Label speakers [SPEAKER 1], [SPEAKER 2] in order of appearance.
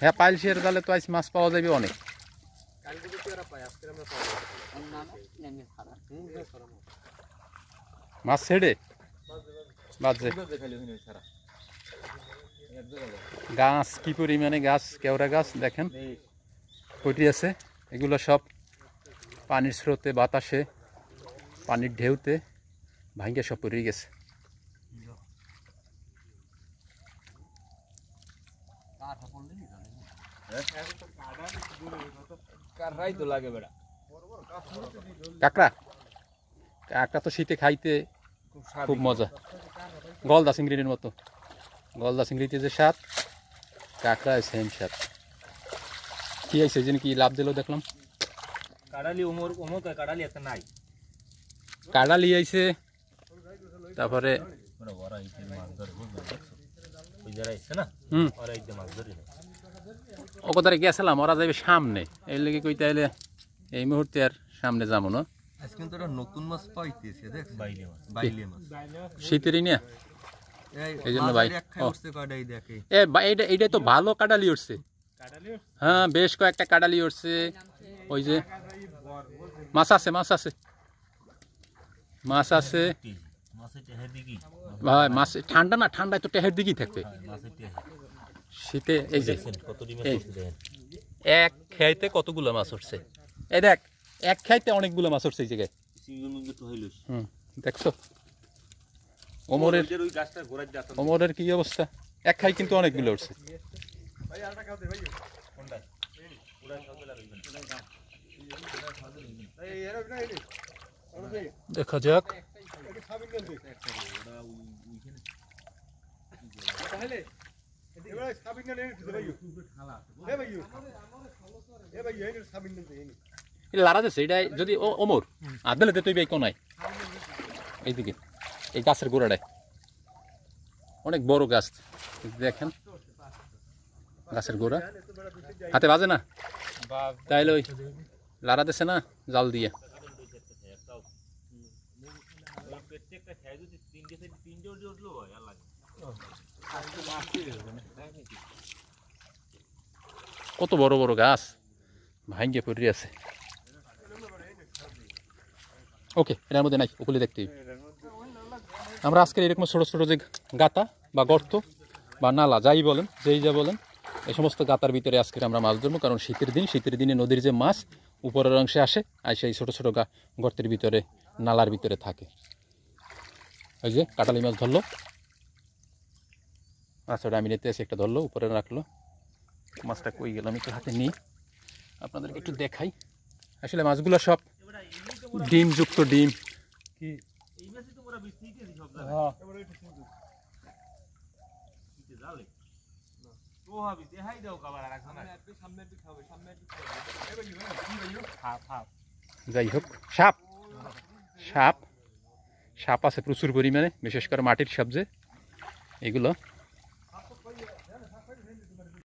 [SPEAKER 1] হ্যাঁ পাইলসের জালে তো আজ মাছ পাওয়া যাবে অনেক। মাছ ছেড়ে বাজে গাছ কি পরিমাণে গাছ, কেওড়া গাছ দেখেন কটি আছে। এগুলো সব পানির স্রোতে, বাতাসে, পানির ঢেউতে ভাঙ্গে সব পড়ে গেছে। কাঁকড়া কাঁকড়া তো শীতে খাইতে খুব মজা, গলদা চিংড়ির মতো। গলদা চিংড়িতে যে স্বাদ, কাঁকড়া সেম স্বাদ। কি আছে যেন কি লাভ দিল দেখলাম, কাড়ালি আইছে, তারপরে ও কোথায় গেছিলাম, ওরা যাবে সামনে, এই লেগে কই তাইলে এই মুহূর্তে আর সামনে যাবো না।
[SPEAKER 2] নতুন মাছ পাইতেছে
[SPEAKER 1] শীতেরই না, এই জন্য ভাই এইটা তো ভালো কাটালি উঠছে। হ্যাঁ বেশ কয়েকটা কাটালি উঠছে। ওই যে মাছ আছে, মাছ আছে, মাছ আছে ভাই। মাছ ঠান্ডা না, ঠান্ডায় তো টেহের দিকেই থাকবে। শীতে এই যে এক খাইতে কতগুলো মাছ উঠছে, এই দেখ এক খাইতে অনেকগুলো মাছ উঠছে এই জায়গায়। দেখছো ওমরের কি অবস্থা, এক খাই কিন্তু অনেকগুলো উঠছে। দেখা যাক। লারা যাচ্ছে এটা যদি ওমর আদলে তুই ভাই কোনায় এইদিকে এই গাছের গোড়াটায় অনেক বড় গাছ দেখেন, গাছের গোড়া হাতে বাজে না, তাইলে ওই লারা দিচ্ছে না জাল দিয়ে। কত বড় বড় গাছ ভাঙ্গে পড়ে আছে। ওকে এটার মধ্যে নাই, ওগুলি দেখতে আমরা আজকের এরকম ছোট ছোট যে গাতা বা গর্ত বা নালা যাই বলেন, যেই যা বলেন, এই সমস্ত গাতার ভিতরে আজকের আমরা মাছ ধরবো। কারণ শীতের দিনে নদীর যে মাছ উপরের অংশে আসে আর সেই ছোট ছোট গর্তের ভিতরে, নালার ভিতরে থাকে। ওই যে কাটালি মাছ ধরলো, আচ্ছা আমি নিতে আসি, একটা ধরলো উপরে রাখলো। মাছটা কই গেল, আমি একটু হাতে নিই আপনাদেরকে একটু দেখাই। আসলে মাছগুলো সব ডিম যুক্ত, ডিম যাই হোক। সাপ সাপ সাপ আছে প্রচুর পরিমাণে, বিশেষ করে মাটির সাপ যে এগুলো